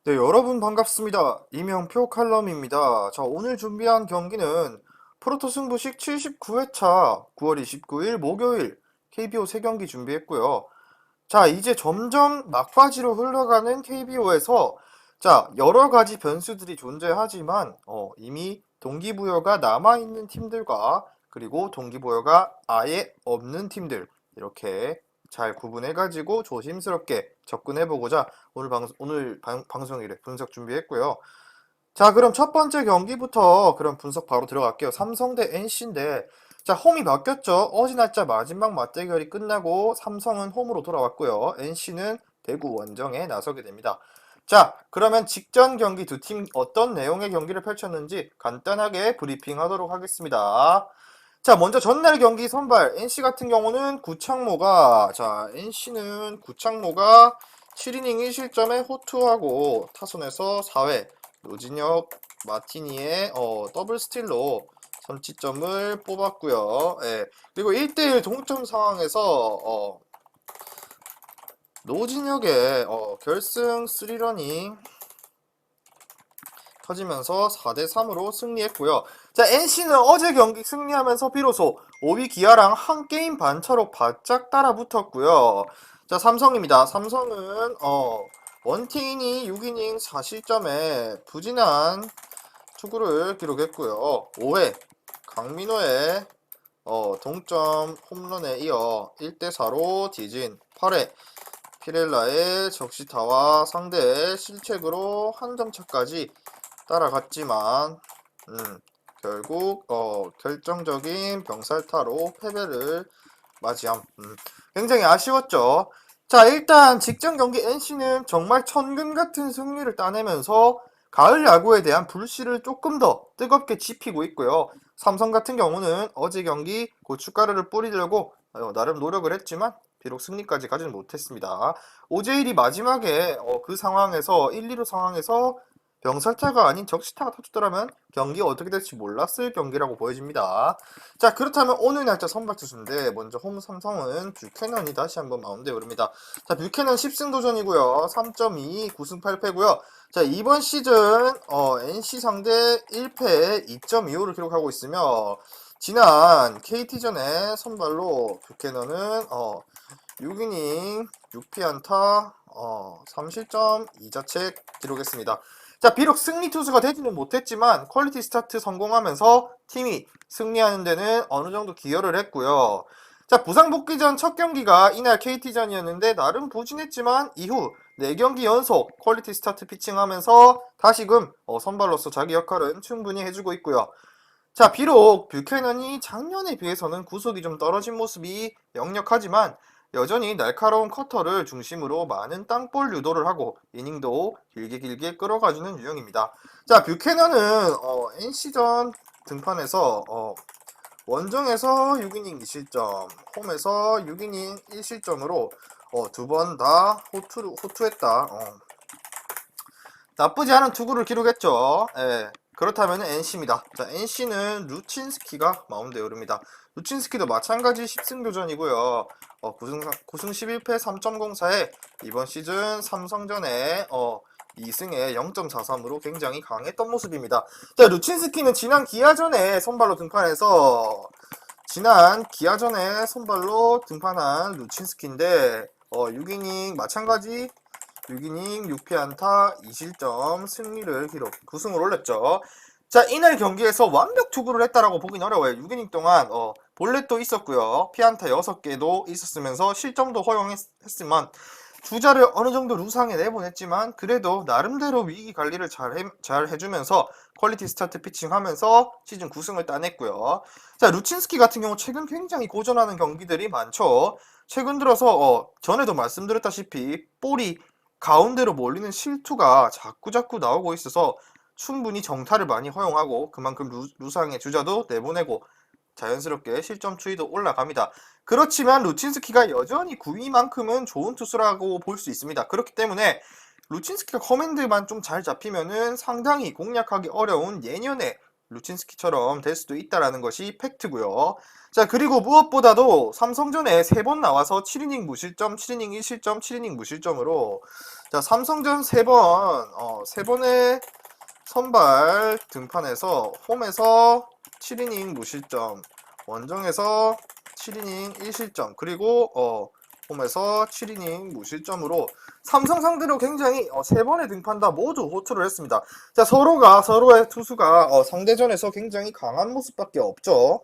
네, 여러분 반갑습니다. 이명표 칼럼입니다. 자, 오늘 준비한 경기는 프로토 승부식 79회차 9월 29일 목요일 KBO 3경기 준비했고요. 자, 이제 점점 막바지로 흘러가는 KBO에서 자, 여러 가지 변수들이 존재하지만 이미 동기부여가 남아있는 팀들과 그리고 동기부여가 아예 없는 팀들 이렇게 잘 구분해가지고 조심스럽게 접근해보고자 오늘 방송일에 분석 준비했고요. 자, 그럼 첫 번째 경기부터 그럼 분석 바로 들어갈게요. 삼성 대 NC인데, 자, 홈이 바뀌었죠. 어제 날짜 마지막 맞대결이 끝나고 삼성은 홈으로 돌아왔고요. NC는 대구 원정에 나서게 됩니다. 자, 그러면 직전 경기 두 팀 어떤 내용의 경기를 펼쳤는지 간단하게 브리핑하도록 하겠습니다. 자, 먼저 전날 경기 선발 NC 같은 경우는 NC는 구창모가 7이닝 1실점에 호투하고 타선에서 4회 노진혁 마티니의 더블 스틸로 선취점을 뽑았고요. 예. 그리고 1대1 동점 상황에서 노진혁의 결승 3런이 터지면서 4대3으로 승리했고요. 자, NC는 어제 경기 승리하면서 비로소 5위 기아랑 한 게임 반 차로 바짝 따라붙었고요. 자, 삼성입니다. 삼성은 원태인이 6이닝 4실점에 부진한 투구를 기록했고요. 5회 강민호의 동점 홈런에 이어 1대4로 뒤진 8회 피렐라의 적시타와 상대의 실책으로 한 점 차까지 따라갔지만 결국 결정적인 병살타로 패배를 맞이함. 굉장히 아쉬웠죠. 자, 일단 직전 경기 NC는 정말 천금 같은 승리를 따내면서 가을 야구에 대한 불씨를 조금 더 뜨겁게 지피고 있고요. 삼성 같은 경우는 어제 경기 고춧가루를 뿌리려고 나름 노력을 했지만 비록 승리까지 가지는 못했습니다. 오재일이 마지막에 그 상황에서 1, 2루 상황에서 병살타가 아닌 적시타가 터졌더라면 경기 어떻게 될지 몰랐을 경기라고 보여집니다. 자, 그렇다면 오늘 날짜 선발 투수인데 먼저 홈 삼성은 뷰캐넌이 다시 한번 마운드에 오릅니다. 자, 뷰캐넌 10승 도전이고요. 3.2 9승 8패고요. 자, 이번 시즌 NC 상대 1패에 2.25를 기록하고 있으며 지난 KT전에 선발로 뷰캐넌은 6이닝 6피안타 3실점 2자책 기록했습니다. 자, 비록 승리 투수가 되지는 못했지만 퀄리티 스타트 성공하면서 팀이 승리하는 데는 어느 정도 기여를 했고요. 자, 부상 복귀 전 첫 경기가 이날 KT전이었는데 나름 부진했지만 이후 4경기 연속 퀄리티 스타트 피칭하면서 다시금 선발로서 자기 역할은 충분히 해주고 있고요. 자, 비록 뷰캐넌이 작년에 비해서는 구속이 좀 떨어진 모습이 역력하지만 여전히 날카로운 커터를 중심으로 많은 땅볼 유도를 하고 이닝도 길게 끌어가주는 유형입니다. 자, 뷰캐넌은 NC전 등판에서 원정에서 6이닝 2실점, 홈에서 6이닝 1실점으로 두 번 다 호투했다. 나쁘지 않은 투구를 기록했죠. 예. 그렇다면 NC입니다. 자, NC는 루친스키가 마운드에 오릅니다. 루친스키도 마찬가지 10승 교전이고요. 9승 11패 3.04에 이번 시즌 삼성전에 2승에 0.43으로 굉장히 강했던 모습입니다. 자, 루친스키는 지난 기아전에 선발로 등판한 루친스키인데 6이닝 마찬가지 6이닝 6피안타 2실점 승리를 기록 9승을 올렸죠. 자, 이날 경기에서 완벽 투구를 했다라고 보긴 어려워요. 6이닝 동안 볼넷도 있었고요. 피안타 6개도 있었으면서 실점도 허용했지만 주자를 어느 정도 루상에 내보냈지만 그래도 나름대로 위기 관리를 잘 해주면서 퀄리티 스타트 피칭하면서 시즌 9승을 따냈고요. 자, 루친스키 같은 경우 최근 굉장히 고전하는 경기들이 많죠. 최근 들어서 전에도 말씀드렸다시피 볼이 가운데로 몰리는 실투가 자꾸자꾸 나오고 있어서 충분히 정타를 많이 허용하고 그만큼 루상의 주자도 내보내고 자연스럽게 실점 추이도 올라갑니다. 그렇지만 루친스키가 여전히 9위만큼은 좋은 투수라고 볼 수 있습니다. 그렇기 때문에 루친스키가 커맨드만 좀 잘 잡히면은 상당히 공략하기 어려운 내년에 루친스키처럼 될 수도 있다라는 것이 팩트고요. 자, 그리고 무엇보다도 삼성전에 3번 나와서 7이닝 무실점, 7이닝 1실점, 7이닝 무실점으로 자, 삼성전 3번, 3번의 선발 등판에서 홈에서 7이닝 무실점, 원정에서 7이닝 1실점, 그리고 홈에서 7이닝 무실점으로 삼성 상대로 굉장히 3번의 등판 다 모두 호투를 했습니다. 자, 서로의 투수가 상대전에서 굉장히 강한 모습밖에 없죠.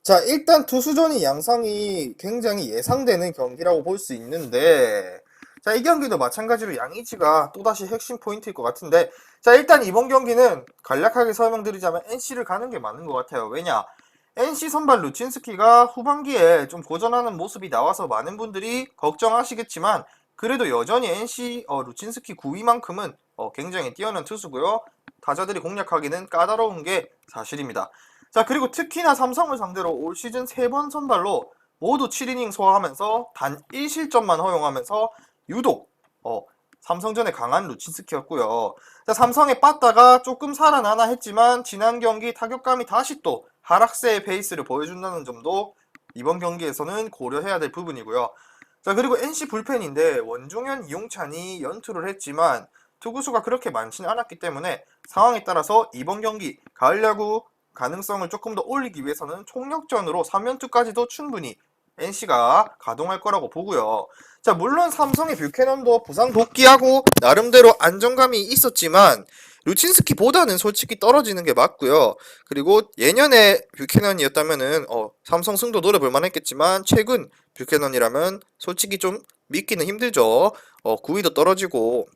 자, 일단 투수전이 양상이 굉장히 예상되는 경기라고 볼 수 있는데, 자, 이 경기도 마찬가지로 양의지가 또다시 핵심 포인트일 것 같은데, 자, 일단 이번 경기는 간략하게 설명드리자면 NC를 가는 게 맞는 것 같아요. 왜냐? NC 선발 루친스키가 후반기에 좀 고전하는 모습이 나와서 많은 분들이 걱정하시겠지만, 그래도 여전히 NC 루친스키 구위만큼은 굉장히 뛰어난 투수고요. 타자들이 공략하기는 까다로운 게 사실입니다. 자, 그리고 특히나 삼성을 상대로 올 시즌 3번 선발로 모두 7이닝 소화하면서 단 1실점만 허용하면서 유독 삼성전에 강한 루친스키였고요. 자, 삼성에 빠따가 조금 살아나나 했지만 지난 경기 타격감이 다시 또 하락세의 페이스를 보여준다는 점도 이번 경기에서는 고려해야 될 부분이고요. 자, 그리고 NC 불펜인데 원종현, 이용찬이 연투를 했지만 투구수가 그렇게 많지는 않았기 때문에 상황에 따라서 이번 경기 가을 야구 가능성을 조금 더 올리기 위해서는 총력전으로 3연투까지도 충분히 NC가 가동할 거라고 보고요. 자, 물론 삼성의 뷰캐넌도 부상 복귀하고 나름대로 안정감이 있었지만 루친스키보다는 솔직히 떨어지는 게 맞고요. 그리고 예년에 뷰캐넌이었다면은 삼성 승도 노려볼 만했겠지만 최근 뷰캐넌이라면 솔직히 좀 믿기는 힘들죠. 구위도 떨어지고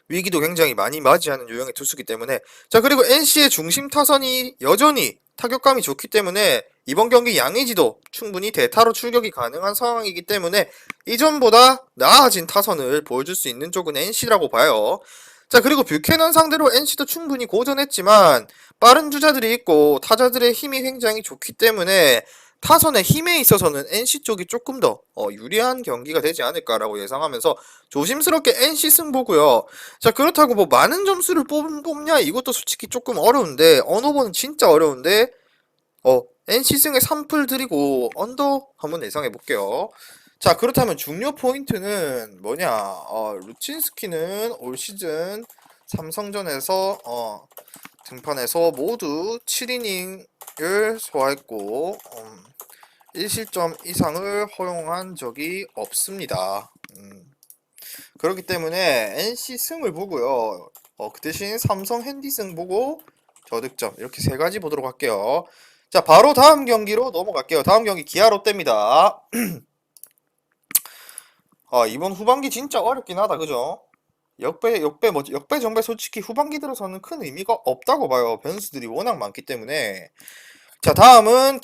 위기도 굉장히 많이 맞이하는 유형의 투수기 때문에. 자, 그리고 NC의 중심 타선이 여전히 타격감이 좋기 때문에 이번 경기 양의지도 충분히 대타로 출격이 가능한 상황이기 때문에 이전보다 나아진 타선을 보여줄 수 있는 쪽은 NC라고 봐요. 자, 그리고 뷰캐넌 상대로 NC도 충분히 고전했지만 빠른 주자들이 있고 타자들의 힘이 굉장히 좋기 때문에 타선의 힘에 있어서는 NC 쪽이 조금 더 유리한 경기가 되지 않을까라고 예상하면서 조심스럽게 NC 승보고요. 자, 그렇다고 뭐 많은 점수를 뽑냐 이것도 솔직히 조금 어려운데 어느 번은 진짜 어려운데 NC 승에 3풀 드리고 언더 한번 예상해 볼게요. 자, 그렇다면 중요 포인트는 뭐냐? 루친스키는 올 시즌 삼성전에서 등판에서 모두 7이닝을 소화했고 1실점 이상을 허용한 적이 없습니다. 그렇기 때문에 NC 승을 보고요. 그 대신 삼성 핸디 승 보고 저득점 이렇게 세 가지 보도록 할게요. 자, 바로 다음 경기로 넘어갈게요. 다음 경기 기아 롯데입니다. 이번 후반기 진짜 어렵긴 하다, 그죠? 역배 정배 솔직히 후반기 들어서는 큰 의미가 없다고 봐요. 변수들이 워낙 많기 때문에. 자, 다음은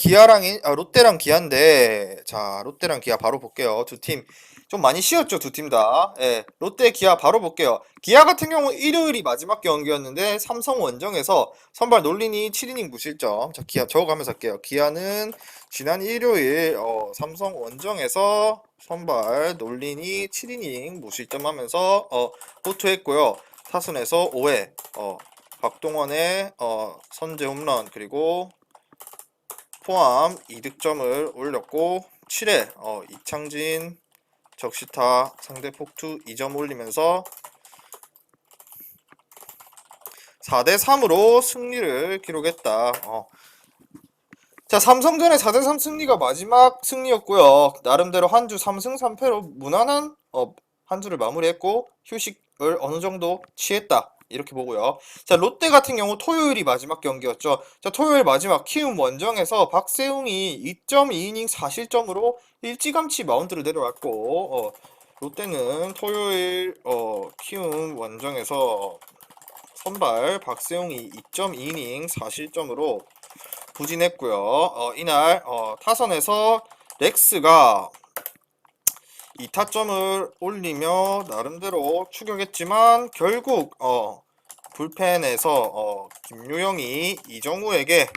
롯데랑 기아인데, 자, 롯데랑 기아 바로 볼게요. 두 팀. 좀 많이 쉬었죠, 두 팀 다. 예, 롯데, 기아 바로 볼게요. 기아 같은 경우는 일요일이 마지막 경기였는데, 삼성 원정에서 선발 놀리니 7이닝 무실점. 자, 기아 적어가면서 할게요. 기아는 지난 일요일, 삼성 원정에서 선발 놀리니 7이닝 무실점 하면서, 호투했고요. 타순에서 5회, 박동원의, 선제 홈런, 그리고 포함 2득점을 올렸고 7회 이창진 적시타 상대 폭투 2점 올리면서 4대3으로 승리를 기록했다. 자, 삼성전의 4대3 승리가 마지막 승리였고요. 나름대로 한 주 3승 3패로 무난한 한 주를 마무리했고 휴식을 어느 정도 취했다. 이렇게 보고요. 자, 롯데 같은 경우 토요일이 마지막 경기였죠. 자, 토요일 마지막 키움 원정에서 박세웅이 2.2이닝 4실점으로 일찌감치 마운드를 내려왔고 롯데는 토요일 키움 원정에서 선발 박세웅이 2.2이닝 4실점으로 부진했고요. 이날 타선에서 렉스가 2타점을 올리며 나름대로 추격했지만 결국 불펜에서 김유영이 이정우에게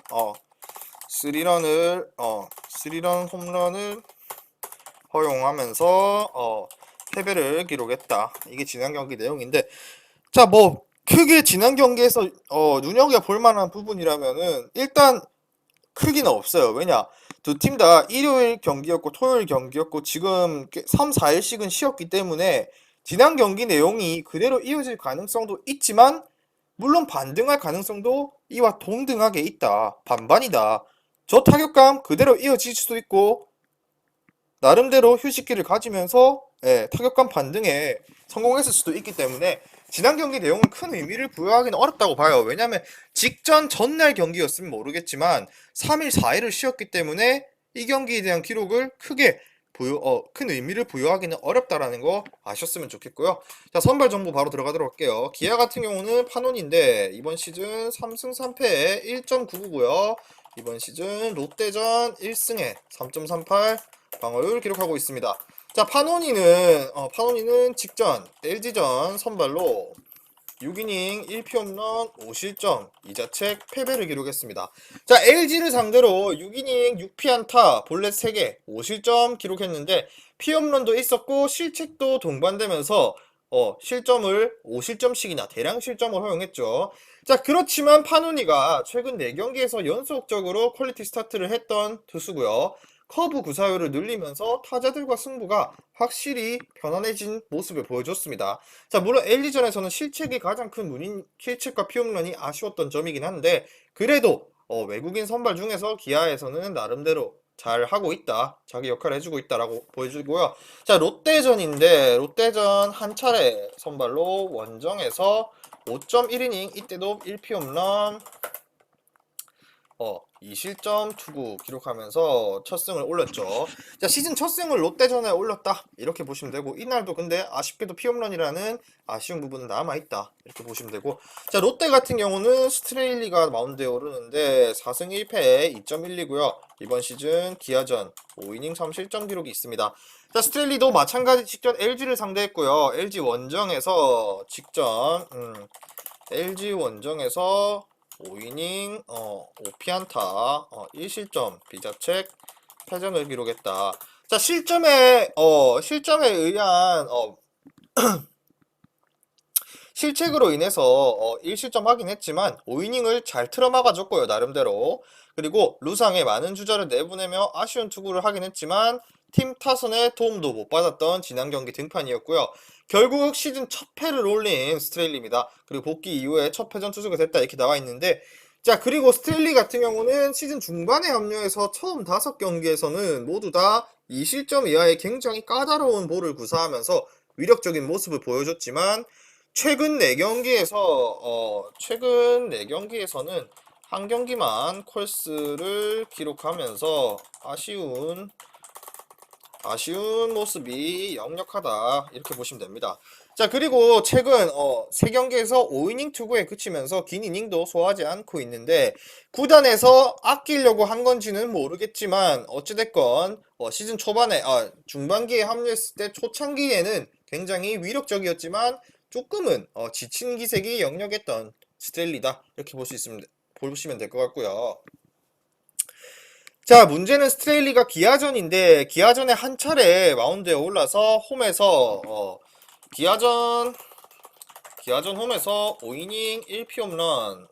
3런 홈런을 허용하면서 패배를 기록했다. 이게 지난 경기 내용인데, 자, 뭐 크게 지난 경기에서 눈여겨볼 만한 부분이라면은 일단 크기는 없어요. 왜냐? 두 팀 다 일요일 경기였고 토요일 경기였고 지금 3, 4일씩은 쉬었기 때문에 지난 경기 내용이 그대로 이어질 가능성도 있지만 물론 반등할 가능성도 이와 동등하게 있다. 반반이다. 저 타격감 그대로 이어질 수도 있고 나름대로 휴식기를 가지면서 타격감 반등에 성공했을 수도 있기 때문에 지난 경기 내용은 큰 의미를 부여하기는 어렵다고 봐요. 왜냐하면 직전 전날 경기였으면 모르겠지만 3일, 4일을 쉬었기 때문에 이 경기에 대한 기록을 크게 큰 의미를 부여하기는 어렵다라는 거 아셨으면 좋겠고요. 자, 선발 정보 바로 들어가도록 할게요. 기아 같은 경우는 판원인데 이번 시즌 3승 3패에 1.99고요. 이번 시즌 롯데전 1승에 3.38 방어율 기록하고 있습니다. 자, 파노니는 직전 LG전 선발로 6이닝 1피 홈런 5실점 2자책 패배를 기록했습니다. 자, LG를 상대로 6이닝 6피 안타 볼넷 3개 5실점 기록했는데 피홈런도 있었고 실책도 동반되면서 실점을 5실점씩이나 대량 실점을 허용했죠. 자, 그렇지만 파누니가 최근 4경기에서 연속적으로 퀄리티 스타트를 했던 투수고요. 커브 구사율을 늘리면서 타자들과 승부가 확실히 편안해진 모습을 보여줬습니다. 자, 물론 LG전에서는 실책이 가장 큰 문인, 실책과 피홈런이 아쉬웠던 점이긴 한데 그래도 외국인 선발 중에서 기아에서는 나름대로 잘 하고 있다, 자기 역할을 해주고 있다라고 보여주고요. 자, 롯데전 한 차례 선발로 원정에서 5.1이닝 이때도 1피 홈런 2실점 투구 기록하면서 첫 승을 올렸죠. 자, 시즌 첫 승을 롯데전에 올렸다 이렇게 보시면 되고 이날도 근데 아쉽게도 피홈런이라는 아쉬운 부분은 남아있다 이렇게 보시면 되고, 자, 롯데 같은 경우는 스트레일리가 마운드에 오르는데 4승 1패에 2.12고요. 이번 시즌 기아전 5이닝 3실점 기록이 있습니다. 자, 스트레일리도 마찬가지 직전 LG를 상대했고요. LG 원정에서 5이닝 5피안타 1실점 비자책 패전을 기록했다. 자, 실점에 의한 실책으로 인해서 1실점 하긴 했지만 5이닝을 잘 틀어막아줬고요, 나름대로. 그리고 루상에 많은 주자를 내보내며 아쉬운 투구를 하긴 했지만 팀 타선의 도움도 못 받았던 지난 경기 등판이었고요. 결국 시즌 첫 패를 올린 스트레일리입니다. 그리고 복귀 이후에 첫 패전 투수가 됐다 이렇게 나와 있는데, 자, 그리고 스트레일리 같은 경우는 시즌 중반에 합류해서 처음 5경기에서는 모두 다 2실점 이하의 굉장히 까다로운 볼을 구사하면서 위력적인 모습을 보여줬지만 최근 4경기에서는 한 경기만 콜스를 기록하면서 아쉬운 모습이 역력하다 이렇게 보시면 됩니다. 자, 그리고 최근 3경기에서 5이닝 투구에 그치면서 긴 이닝도 소화하지 않고 있는데 구단에서 아끼려고 한 건지는 모르겠지만 어찌됐건 시즌 초반에 중반기에 합류했을 때 초창기에는 굉장히 위력적이었지만 조금은 지친 기색이 역력했던 스트레일리다 이렇게 보시면 될 것 같고요. 자, 문제는 스트레일리가 기아전인데 기아전에 한 차례 마운드에 올라서 홈에서 기아전 홈에서 5이닝 1피 홈런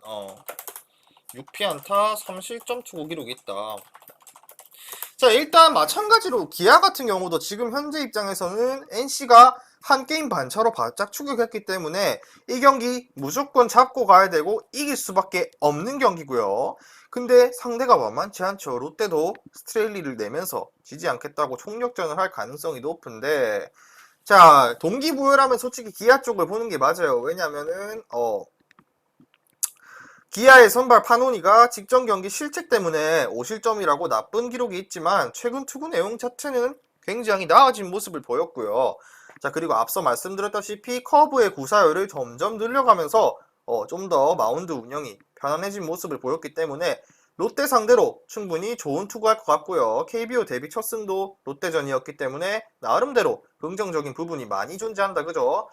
6피 안타 3실점 투구 기록이 있다. 자, 일단 마찬가지로 기아 같은 경우도 지금 현재 입장에서는 NC가 한 게임 반차로 바짝 추격했기 때문에 이 경기 무조건 잡고 가야 되고 이길 수밖에 없는 경기고요. 근데 상대가 만만치 않죠. 롯데도 스트레일리를 내면서 지지 않겠다고 총력전을 할 가능성이 높은데, 자, 동기부여라면 솔직히 기아 쪽을 보는 게 맞아요. 왜냐면은 기아의 선발 파노니가 직전 경기 실책 때문에 5실점이라고 나쁜 기록이 있지만 최근 투구 내용 자체는 굉장히 나아진 모습을 보였고요. 자, 그리고 앞서 말씀드렸다시피 커브의 구사율을 점점 늘려가면서 좀 더 마운드 운영이 편안해진 모습을 보였기 때문에 롯데 상대로 충분히 좋은 투구할 것 같고요. KBO 데뷔 첫 승도 롯데전이었기 때문에 나름대로 긍정적인 부분이 많이 존재한다, 그죠?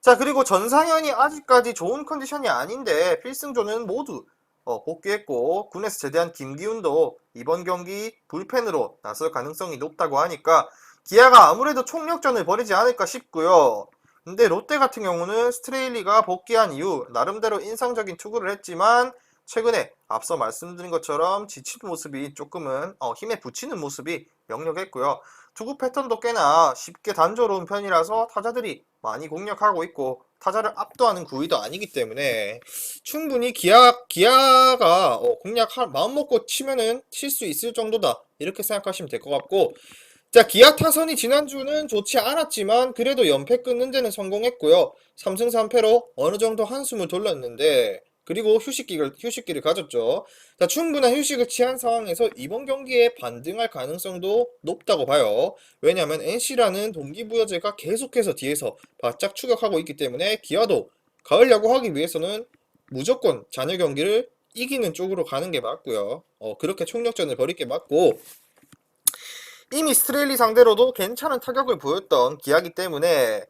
자, 그리고 전상현이 아직까지 좋은 컨디션이 아닌데 필승조는 모두 복귀했고 군에서 제대한 김기훈도 이번 경기 불펜으로 나설 가능성이 높다고 하니까 기아가 아무래도 총력전을 벌이지 않을까 싶고요. 근데 롯데 같은 경우는 스트레일리가 복귀한 이후 나름대로 인상적인 투구를 했지만 최근에 앞서 말씀드린 것처럼 지치는 모습이 조금은 힘에 부치는 모습이 역력했고요. 투구 패턴도 꽤나 쉽게 단조로운 편이라서 타자들이 많이 공략하고 있고 타자를 압도하는 구위도 아니기 때문에 충분히 기아가 공략할 마음 먹고 치면은 칠 수 있을 정도다 이렇게 생각하시면 될 것 같고, 자, 기아 타선이 지난주는 좋지 않았지만 그래도 연패 끊는 데는 성공했고요. 3승 3패로 어느 정도 한숨을 돌렸는데, 그리고 휴식기를 가졌죠. 자, 충분한 휴식을 취한 상황에서 이번 경기에 반등할 가능성도 높다고 봐요. 왜냐하면 NC라는 동기부여제가 계속해서 뒤에서 바짝 추격하고 있기 때문에 기아도 가을 야구하기 위해서는 무조건 잔여 경기를 이기는 쪽으로 가는 게 맞고요. 그렇게 총력전을 벌일 게 맞고, 이미 스트레일리 상대로도 괜찮은 타격을 보였던 기아기 때문에,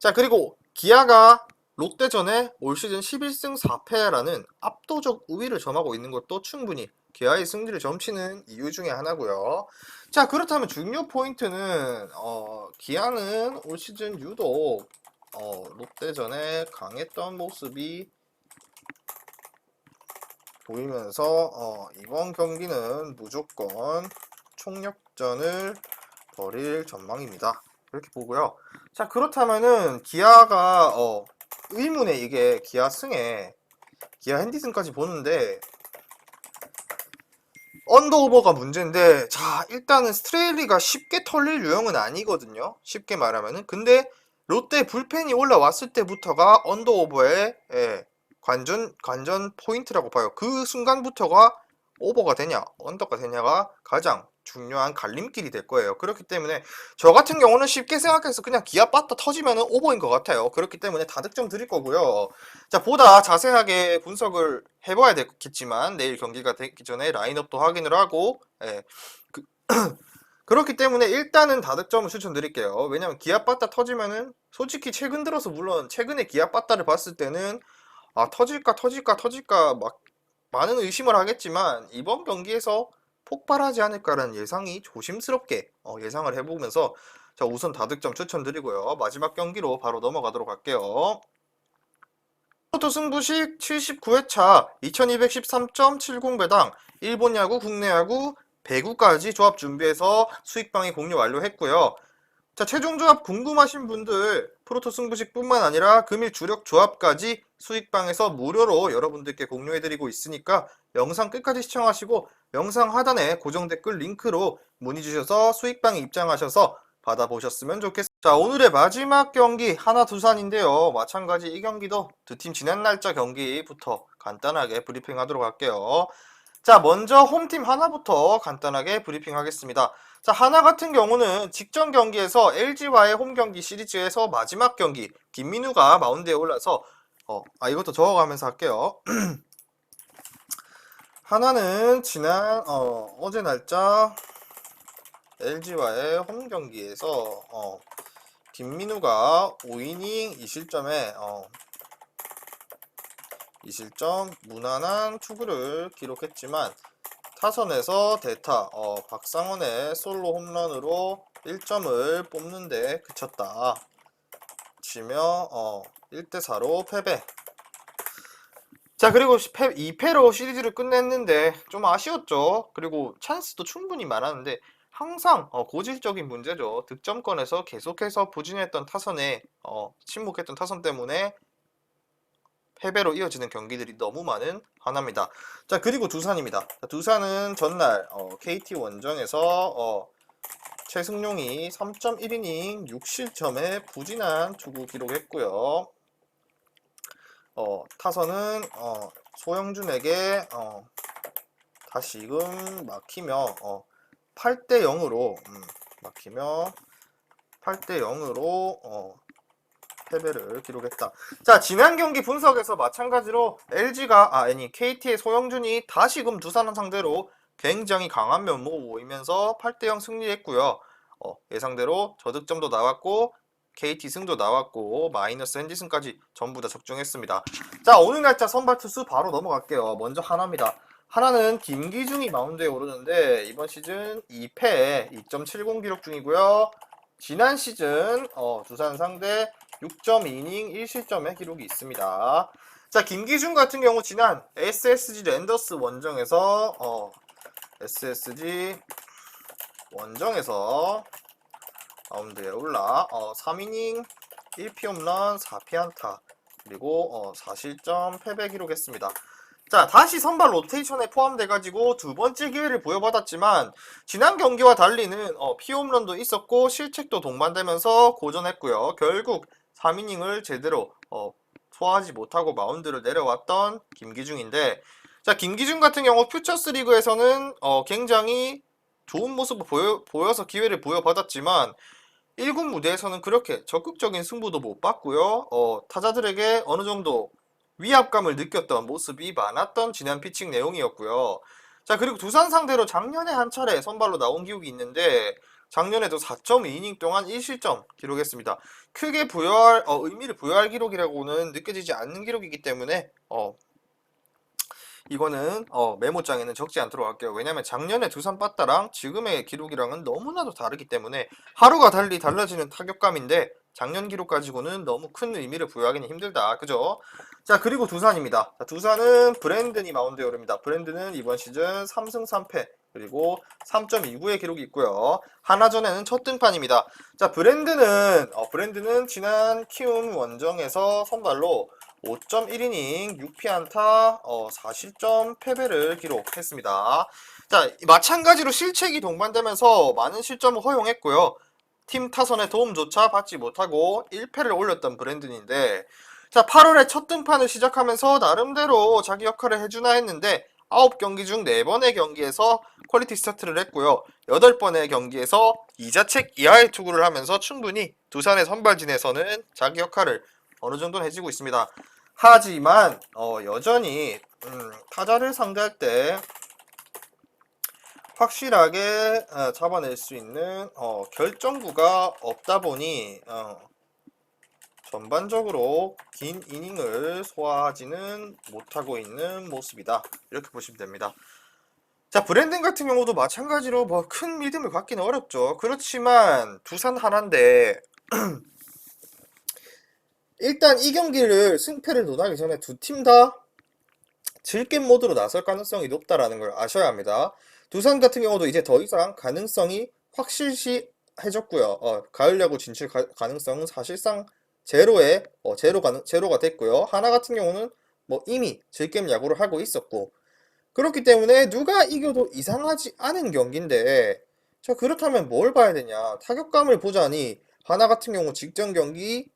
자, 그리고 기아가 롯데전에 올 시즌 11승 4패라는 압도적 우위를 점하고 있는 것도 충분히 기아의 승리를 점치는 이유 중에 하나고요. 자, 그렇다면 중요 포인트는 기아는 올 시즌 유독 롯데전에 강했던 모습이 보이면서 이번 경기는 무조건 총력전을 벌일 전망입니다. 이렇게 보고요. 자, 그렇다면은 기아가 의문의 이게 기아 승에 기아 핸디슨까지 보는데 언더오버가 문제인데, 자, 일단은 스트레일리가 쉽게 털릴 유형은 아니거든요. 쉽게 말하면은. 근데 롯데 불펜이 올라왔을 때부터가 언더오버의 관전 포인트라고 봐요. 그 순간부터가 오버가 되냐, 언더가 되냐가 가장 중요한 갈림길이 될 거예요. 그렇기 때문에 저 같은 경우는 쉽게 생각해서 그냥 기아 빠따 터지면은 오버인 것 같아요. 그렇기 때문에 다득점 드릴 거고요. 자, 보다 자세하게 분석을 해봐야 되겠지만 내일 경기가 되기 전에 라인업도 확인을 하고, 그렇기 때문에 일단은 다득점을 추천드릴게요. 왜냐면 기아 빠따 터지면은 솔직히 최근 들어서, 물론 최근에 기아 빠따를 봤을 때는 터질까 막 많은 의심을 하겠지만 이번 경기에서 폭발하지 않을까라는 예상이 조심스럽게 예상을 해보면서, 자, 우선 다득점 추천드리고요. 마지막 경기로 바로 넘어가도록 할게요. 프로토 승부식 79회차 2213.70배당 일본 야구, 국내 야구, 배구까지 조합 준비해서 수익방위 공유 완료했고요. 자, 최종 조합 궁금하신 분들 프로토 승부식 뿐만 아니라 금일 주력 조합까지 수익방에서 무료로 여러분들께 공유해드리고 있으니까 영상 끝까지 시청하시고 영상 하단에 고정 댓글 링크로 문의 주셔서 수익방에 입장하셔서 받아보셨으면 좋겠습니다. 자, 오늘의 마지막 경기 하나 두산인데요. 마찬가지 이 경기도 두 팀 지난 날짜 경기부터 간단하게 브리핑하도록 할게요. 자, 먼저 홈팀 하나부터 간단하게 브리핑하겠습니다. 자, 하나 같은 경우는 직전 경기에서 LG와의 홈 경기 시리즈에서 마지막 경기 김민우가 마운드에 올라서 이것도 적어가면서 할게요. 하나는 지난 어제 날짜 LG와의 홈 경기에서 김민우가 5이닝 2실점에 2실점 무난한 투구를 기록했지만 타선에서 대타 박상원의 솔로 홈런으로 1점을 뽑는데 그쳤다 치며 1대4로 패배. 자, 그리고 2패로 시리즈를 끝냈는데 좀 아쉬웠죠. 그리고 찬스도 충분히 많았는데 항상 고질적인 문제죠. 득점권에서 계속해서 부진했던 타선에 침묵했던 타선 때문에 패배로 이어지는 경기들이 너무 많은 하나입니다. 자, 그리고 두산입니다. 두산은 전날 KT 원정에서 최승용이 3.1이닝 6실점에 부진한 투구 기록했고요. 타선은 소영준에게 다시금 막히며 8대 0으로 막히며 8대 0으로 패배를 기록했다. 자, 지난 경기 분석에서 마찬가지로 KT의 소영준이 다시금 두산을 상대로 굉장히 강한 면모를 보이면서 8대 0 승리했고요. 예상대로 저득점도 나왔고 KT 승도 나왔고 마이너스 핸디슨까지 전부 다 적중했습니다. 자, 오늘 날짜 선발 투수 바로 넘어갈게요. 먼저 하나입니다. 하나는 김기중이 마운드에 오르는데 이번 시즌 2패 2.70 기록 중이고요. 지난 시즌 두산 상대 6.2이닝 1실점의 기록이 있습니다. 자, 김기중 같은 경우 지난 SSG 랜더스 원정에서 SSG 원정에서 마운드에 올라 3이닝 1피 홈런 4피 안타 그리고 4실점 패배 기록했습니다. 자, 다시 선발 로테이션에 포함돼가지고 두 번째 기회를 부여받았지만 지난 경기와 달리는 피홈런도 있었고 실책도 동반되면서 고전했고요. 결국 3이닝을 제대로 소화하지 못하고 마운드를 내려왔던 김기중인데, 자, 김기중 같은 경우 퓨처스 리그에서는 굉장히 좋은 모습을 보여서 기회를 부여받았지만 1군 무대에서는 그렇게 적극적인 승부도 못 봤고요. 타자들에게 어느 정도 위압감을 느꼈던 모습이 많았던 지난 피칭 내용이었고요. 자, 그리고 두산 상대로 작년에 한 차례 선발로 나온 기록이 있는데 작년에도 4.2이닝 동안 1실점 기록했습니다. 크게 의미를 부여할 기록이라고는 느껴지지 않는 기록이기 때문에 이거는 메모장에는 적지 않도록 할게요. 왜냐면 작년에 두산 빠따랑 지금의 기록이랑은 너무나도 다르기 때문에 하루가 달리 달라지는 타격감인데 작년 기록 가지고는 너무 큰 의미를 부여하기는 힘들다. 그죠? 자, 그리고 두산입니다. 자, 두산은 브랜든이 마운드에 오릅니다. 브랜든은 이번 시즌 3승 3패 그리고 3.29의 기록이 있고요. 하나전에는 첫 등판입니다. 자, 브랜드는 지난 키움 원정에서 선발로 5.1이닝 6피 안타 4실점 패배를 기록했습니다. 자, 마찬가지로 실책이 동반되면서 많은 실점을 허용했고요. 팀 타선의 도움조차 받지 못하고 1패를 올렸던 브랜든인데, 자, 8월에 첫 등판을 시작하면서 나름대로 자기 역할을 해주나 했는데 9경기 중 4번의 경기에서 퀄리티 스타트를 했고요. 8번의 경기에서 2자책 이하의 투구를 하면서 충분히 두산의 선발진에서는 자기 역할을 어느 정도는 해주고 있습니다. 하지만 여전히 타자를 상대할 때 확실하게 잡아낼 수 있는 결정구가 없다 보니 전반적으로 긴 이닝을 소화하지는 못하고 있는 모습이다. 이렇게 보시면 됩니다. 자, 브랜든 같은 경우도 마찬가지로 뭐 큰 믿음을 갖기는 어렵죠. 그렇지만 두산 하나인데 일단 이 경기를 승패를 논하기 전에 두 팀 다 질겜 모드로 나설 가능성이 높다라는 걸 아셔야 합니다. 두산 같은 경우도 이제 더 이상 가능성이 확실시해졌고요. 가을 야구 진출 가능성은 사실상 제로가 됐고요. 하나 같은 경우는 뭐 이미 질겜 야구를 하고 있었고 그렇기 때문에 누가 이겨도 이상하지 않은 경기인데 자, 그렇다면 뭘 봐야 되냐? 타격감을 보자니 하나 같은 경우 직전 경기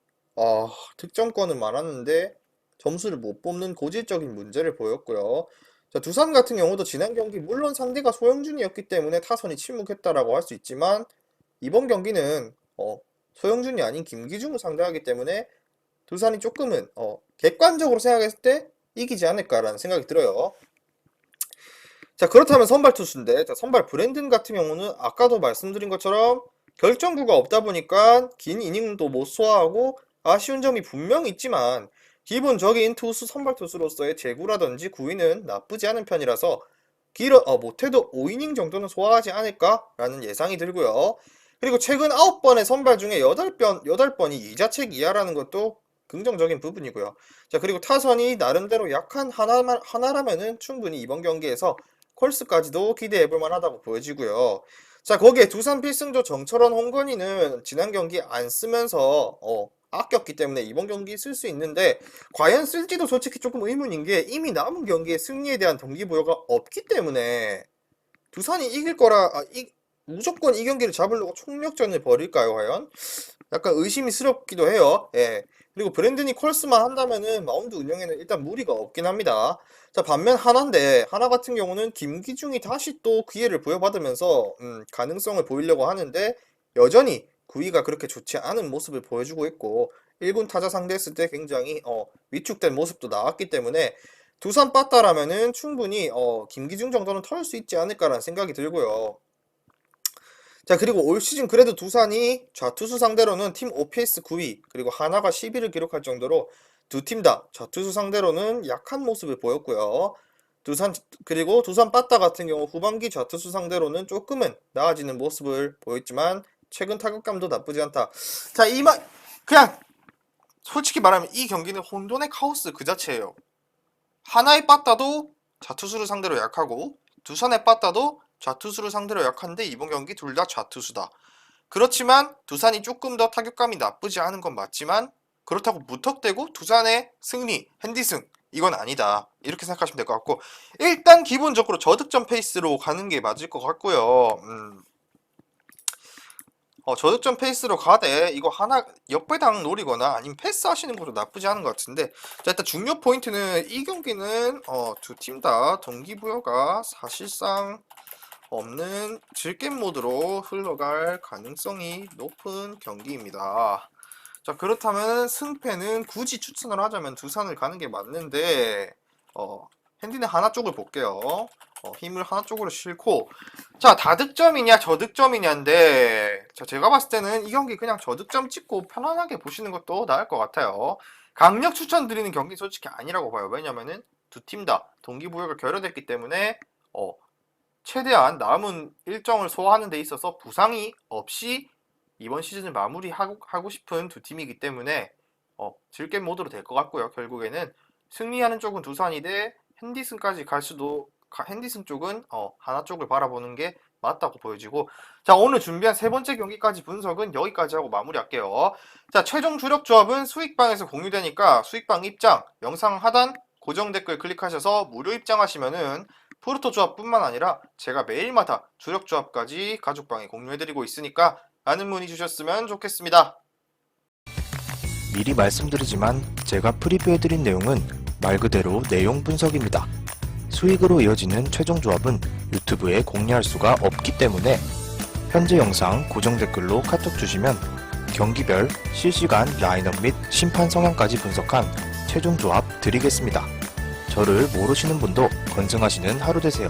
득점권은 많았는데 점수를 못 뽑는 고질적인 문제를 보였고요. 자, 두산 같은 경우도 지난 경기 물론 상대가 소영준이었기 때문에 타선이 침묵했다라고 할 수 있지만 이번 경기는 소영준이 아닌 김기중을 상대하기 때문에 두산이 조금은 객관적으로 생각했을 때 이기지 않을까라는 생각이 들어요. 자, 그렇다면 선발 투수인데 선발 브랜든 같은 경우는 아까도 말씀드린 것처럼 결정구가 없다 보니까 긴 이닝도 못 소화하고 아쉬운 점이 분명히 있지만 기본적인 선발 투수로서의 제구라든지 구위는 나쁘지 않은 편이라서 못해도 5이닝 정도는 소화하지 않을까라는 예상이 들고요. 그리고 최근 9번의 선발 중에 8번이 2자책 이하라는 것도 긍정적인 부분이고요. 자, 그리고 타선이 나름대로 약한 하나라면은 충분히 이번 경기에서 콜스까지도 기대해볼 만하다고 보여지고요. 자, 거기에 두산 필승조 정철원 홍건희는 지난 경기 안 쓰면서 아꼈기 때문에 이번 경기 쓸 수 있는데 과연 쓸지도 솔직히 조금 의문인 게 이미 남은 경기에 승리에 대한 동기부여가 없기 때문에 두산이 이길 무조건 이 경기를 잡으려고 총력전을 벌일까요, 과연? 약간 의심스럽기도 해요. 예. 그리고 브랜든이 콜스만 한다면은 마운드 운영에는 일단 무리가 없긴 합니다. 자, 반면 하나 같은 경우는 김기중이 다시 또 기회를 부여받으면서 가능성을 보이려고 하는데 여전히 구위가 그렇게 좋지 않은 모습을 보여주고 있고 1군 타자 상대했을 때 굉장히 위축된 모습도 나왔기 때문에 두산 빠따라면은 충분히 김기중 정도는 털 수 있지 않을까라는 생각이 들고요. 자, 그리고 올 시즌 그래도 두산이 좌투수 상대로는 팀 OPS 9위 그리고 하나가 10위를 기록할 정도로 두 팀 다 좌투수 상대로는 약한 모습을 보였고요. 그리고 두산 빠따 같은 경우 후반기 좌투수 상대로는 조금은 나아지는 모습을 보였지만 최근 타격감도 나쁘지 않다. 자, 그냥 솔직히 말하면 이 경기는 혼돈의 카오스 그 자체예요. 하나의 빠따도 좌투수를 상대로 약하고 두산의 빠따도 좌투수를 상대로 약한데 이번 경기 둘 다 좌투수다. 그렇지만 두산이 조금 더 타격감이 나쁘지 않은 건 맞지만 그렇다고 무턱대고 두산의 승리, 핸디승 이건 아니다. 이렇게 생각하시면 될 것 같고 일단 기본적으로 저득점 페이스로 가는 게 맞을 것 같고요. 저득점 페이스로 가되 이거 하나 역배당 노리거나 아니면 패스 하시는 것도 나쁘지 않은 것 같은데 자 일단 중요 포인트는 이 경기는 두 팀 다 동기부여가 사실상 없는 질겜 모드로 흘러갈 가능성이 높은 경기입니다. 자 그렇다면 승패는 굳이 추천을 하자면 두산을 가는 게 맞는데 핸디는 하나 쪽을 볼게요. 힘을 하나 쪽으로 싣고 자 다득점이냐 저득점이냐인데 자 제가 봤을 때는 이 경기 그냥 저득점 찍고 편안하게 보시는 것도 나을 것 같아요. 강력 추천드리는 경기 솔직히 아니라고 봐요. 왜냐면은 두 팀 다 동기부여가 결여됐기 때문에 최대한 남은 일정을 소화하는 데 있어서 부상이 없이 이번 시즌을 마무리하고 싶은 두 팀이기 때문에 질겜 모드로 될 것 같고요. 결국에는 승리하는 쪽은 두산이 돼 핸디슨까지 갈 수도 핸디슨 쪽은 하나 쪽을 바라보는 게 맞다고 보여지고 자 오늘 준비한 세 번째 경기까지 분석은 여기까지 하고 마무리할게요. 자 최종 주력 조합은 수익방에서 공유되니까 수익방 입장 영상 하단 고정 댓글 클릭하셔서 무료 입장하시면은 프로토 조합뿐만 아니라 제가 매일마다 주력 조합까지 가족방에 공유해드리고 있으니까 많은 문의 주셨으면 좋겠습니다. 미리 말씀드리지만 제가 프리뷰해드린 내용은 말 그대로 내용 분석입니다. 수익으로 이어지는 최종 조합은 유튜브에 공유할 수가 없기 때문에 현재 영상 고정 댓글로 카톡 주시면 경기별 실시간 라인업 및 심판 성향까지 분석한 최종 조합 드리겠습니다. 저를 모르시는 분도 건승하시는 하루 되세요.